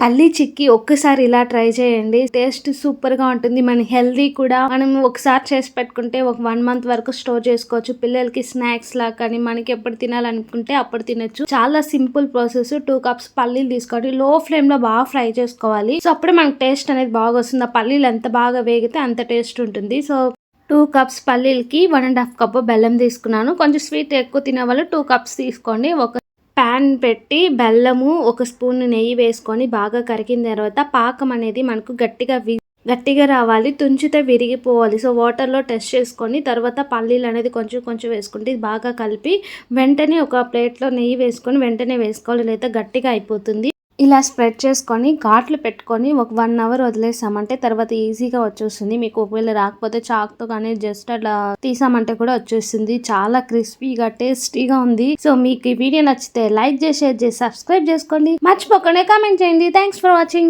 పల్లి చిక్కీ ఒక్కసారి ఇలా ట్రై చేయండి. టేస్ట్ సూపర్ గా ఉంటుంది. మన హెల్దీ కూడా. మనం ఒకసారి చేసి పెట్టుకుంటే ఒక 1 మంత్ వరకు స్టోర్ చేసుకోవచ్చు. పిల్లలకి స్నాక్స్ లా కానీ మనకి ఎప్పుడు తినాలనుకుంటే అప్పుడు తినొచ్చు. చాలా సింపుల్ ప్రాసెస్. 2 కప్స్ పల్లీలు తీసుకోండి. లో ఫ్లేమ్ లో బాగా ఫ్రై చేసుకోవాలి. సో అప్పుడే మనకి టేస్ట్ అనేది బాగా వస్తుంది. ఆ పల్లీలు ఎంత బాగా వేగితే అంత టేస్ట్ ఉంటుంది. సో 2 కప్స్ పల్లీలకి 1.5 కప్ బెల్లం తీసుకున్నాను. కొంచెం స్వీట్ ఎక్కువ తినే వాళ్ళు 2 కప్స్ తీసుకోండి. ఒక ప్యాన్ పెట్టి బెల్లము, ఒక స్పూన్ నెయ్యి వేసుకొని బాగా కరిగిన తర్వాత పాకం అనేది మనకు గట్టిగా రావాలి. తుంచితే విరిగిపోవాలి. సో వాటర్లో టెస్ట్ చేసుకొని తర్వాత పల్లీలు అనేది కొంచెం కొంచెం వేసుకుంటే ఇది బాగా కలిపి వెంటనే ఒక ప్లేట్లో నెయ్యి వేసుకొని వెంటనే వేసుకోవాలి, లేదా గట్టిగా అయిపోతుంది. ఇలా స్ప్రెడ్ చేసుకొని ఘాట్లు పెట్టుకొని ఒక 1 అవర్ వదిలేసామంటే తర్వాత ఈజీగా వచ్చేస్తుంది. మీకు ఒకవేళ రాకపోతే చాక్తో కానీ జస్ట్ అట్లా తీసామంటే కూడా వచ్చేస్తుంది. చాలా క్రిస్పీగా టేస్టీగా ఉంది. సో మీకు ఈ వీడియో నచ్చితే లైక్ చేసి షేర్ చేసి సబ్స్క్రైబ్ చేసుకోండి. మర్చిపోకుండా కామెంట్ చేయండి. Thanks for watching.